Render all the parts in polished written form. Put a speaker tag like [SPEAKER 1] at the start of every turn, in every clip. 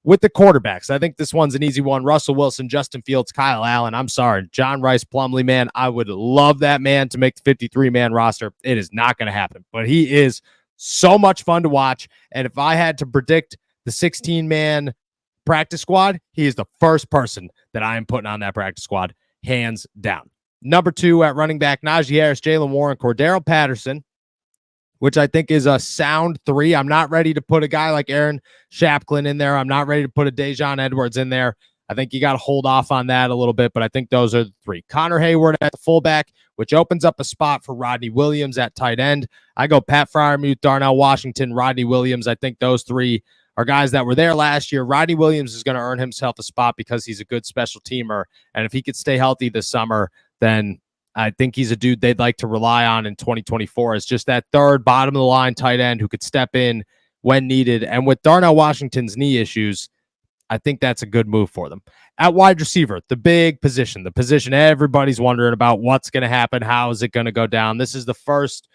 [SPEAKER 1] with the quarterbacks, I think this one's an easy one. Russell Wilson, Justin Fields, Kyle Allen. I'm sorry. John Rice Plumlee, man, I would love that man to make the 53-man roster. It is not going to happen, but he is so much fun to watch. And if I had to predict the 16-man practice squad, he is the first person that I am putting on that practice squad, hands down. Number 2 at running back, Najee Harris, Jalen Warren, Cordero Patterson, which I think is a sound 3. I'm not ready to put a guy like Aaron Shapklin in there. I'm not ready to put a Dejon Edwards in there. I think you got to hold off on that a little bit, but I think those are the 3. Connor Hayward at the fullback, which opens up a spot for Rodney Williams at tight end. I go Pat Freiermuth, Darnell Washington, Rodney Williams. I think those 3 are guys that were there last year. Rodney Williams is going to earn himself a spot because he's a good special teamer, and if he could stay healthy this summer, then I think he's a dude they'd like to rely on in 2024 as just that third bottom of the line tight end who could step in when needed. And with Darnell Washington's knee issues, I think that's a good move for them. At wide receiver, the big position, the position everybody's wondering about what's going to happen. How is it going to go down? This is the first,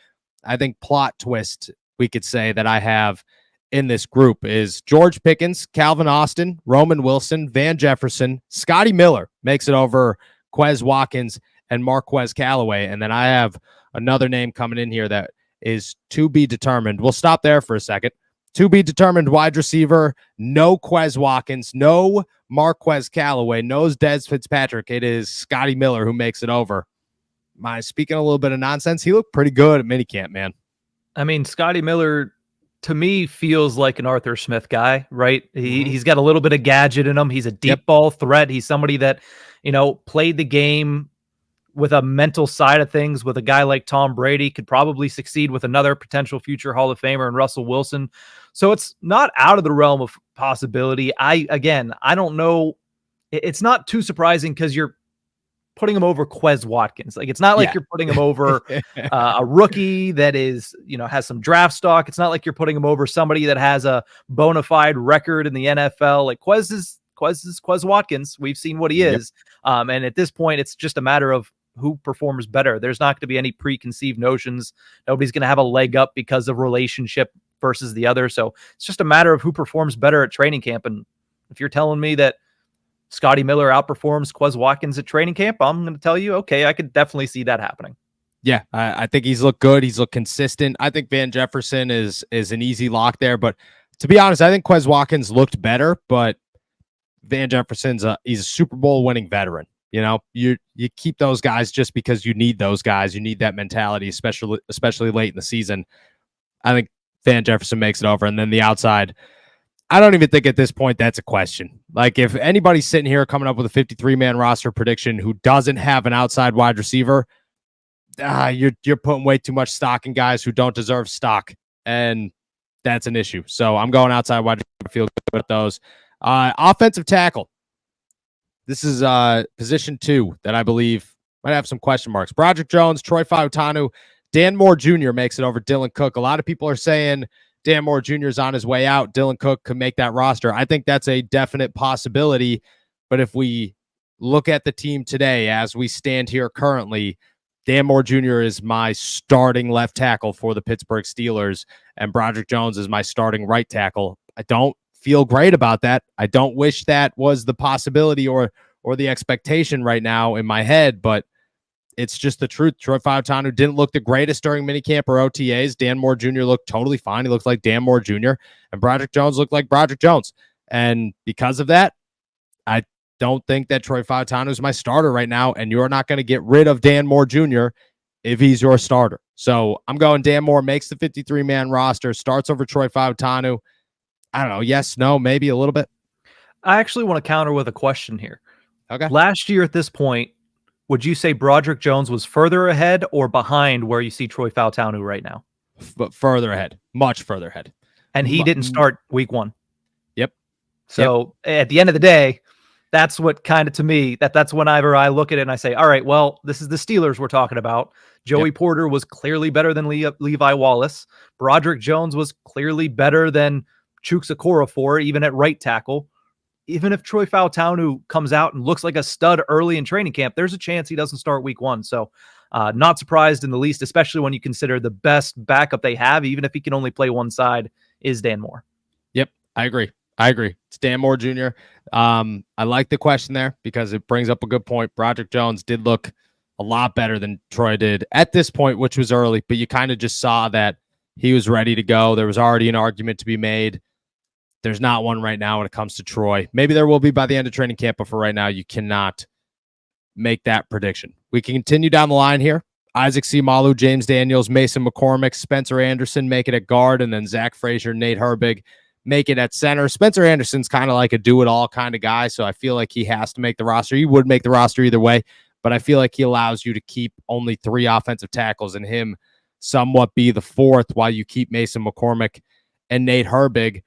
[SPEAKER 1] I think, plot twist we could say that I have in this group is George Pickens, Calvin Austin, Roman Wilson, Van Jefferson, Scotty Miller makes it over Quez Watkins and Marquez Callaway. And then I have another name coming in here that is to be determined. We'll stop there for a second. To be determined wide receiver, no Quez Watkins, no Marquez Callaway, no Dez Fitzpatrick. It is Scotty Miller who makes it over. Am I speaking a little bit of nonsense? He looked pretty good at minicamp, man.
[SPEAKER 2] I mean, Scotty Miller, to me, feels like an Arthur Smith guy, right? He's got a little bit of gadget in him. He's a deep ball threat. He's somebody that, played the game with a mental side of things with a guy like Tom Brady, could probably succeed with another potential future Hall of Famer and Russell Wilson. So it's not out of the realm of possibility. I don't know. It's not too surprising because you're putting him over Quez Watkins. Like, it's not like you're putting him over a rookie that is, has some draft stock. It's not like you're putting him over somebody that has a bona fide record in the NFL. Like, Quez is Quez Watkins. We've seen what he is. And at this point, it's just a matter of who performs better. There's not going to be any preconceived notions. Nobody's going to have a leg up because of relationship versus the other. So it's just a matter of who performs better at training camp. And if you're telling me that Scotty Miller outperforms Quez Watkins at training camp, I'm going to tell you, okay, I could definitely see that happening.
[SPEAKER 1] Yeah, I think he's looked good. He's looked consistent. I think Van Jefferson is an easy lock there. But to be honest, I think Quez Watkins looked better, but Van Jefferson's he's a Super Bowl winning veteran. You keep those guys just because you need those guys. You need that mentality, especially late in the season. I think Van Jefferson makes it over. And then the outside, I don't even think at this point that's a question. Like, if anybody's sitting here coming up with a 53-man roster prediction who doesn't have an outside wide receiver, you're putting way too much stock in guys who don't deserve stock. And that's an issue. So I'm going outside wide receiver. Feel good with those. Offensive tackle. This is position 2 that I believe might have some question marks. Broderick Jones, Troy Fautanu, Dan Moore Jr. makes it over Dylan Cook. A lot of people are saying Dan Moore Jr. is on his way out. Dylan Cook could make that roster. I think that's a definite possibility. But if we look at the team today as we stand here currently, Dan Moore Jr. is my starting left tackle for the Pittsburgh Steelers, and Broderick Jones is my starting right tackle. I don't feel great about that. I don't wish that was the possibility or the expectation right now in my head, but it's just the truth. Troy Fautanu didn't look the greatest during minicamp or OTAs. Dan Moore Jr. looked totally fine. He looked like Dan Moore Jr. And Broderick Jones looked like Broderick Jones. And because of that, I don't think that Troy Fautanu is my starter right now, and you're not going to get rid of Dan Moore Jr. if he's your starter. So I'm going Dan Moore makes the 53-man roster, starts over Troy Fautanu. I don't know. Yes, no, maybe a little bit.
[SPEAKER 2] I actually want to counter with a question here.
[SPEAKER 1] Okay.
[SPEAKER 2] Last year at this point, would you say Broderick Jones was further ahead or behind where you see Troy Fautanu right now?
[SPEAKER 1] But further ahead, much further ahead.
[SPEAKER 2] And he didn't start week 1.
[SPEAKER 1] Yep.
[SPEAKER 2] So at the end of the day, that's what kind of, to me, that's whenever I look at it and I say, all right, well, this is the Steelers we're talking about. Joey Porter was clearly better than Levi Wallace. Broderick Jones was clearly better than Chuks Okorafor, even at right tackle. Even if Troy Fautanu comes out and looks like a stud early in training camp, there's a chance he doesn't start week 1. So not surprised in the least, especially when you consider the best backup they have, even if he can only play one side, is Dan Moore.
[SPEAKER 1] Yep, I agree. I agree. It's Dan Moore Jr. I like the question there because it brings up a good point. Broderick Jones did look a lot better than Troy did at this point, which was early, but you kind of just saw that he was ready to go. There was already an argument to be made. There's not one right now when it comes to Troy. Maybe there will be by the end of training camp, but for right now, you cannot make that prediction. We can continue down the line here. Isaac Seumalo, James Daniels, Mason McCormick, Spencer Anderson make it at guard, and then Zach Frazier, Nate Herbig make it at center. Spencer Anderson's kind of like a do-it-all kind of guy, so I feel like he has to make the roster. He would make the roster either way, but I feel like he allows you to keep only 3 offensive tackles and him somewhat be the 4th while you keep Mason McCormick and Nate Herbig.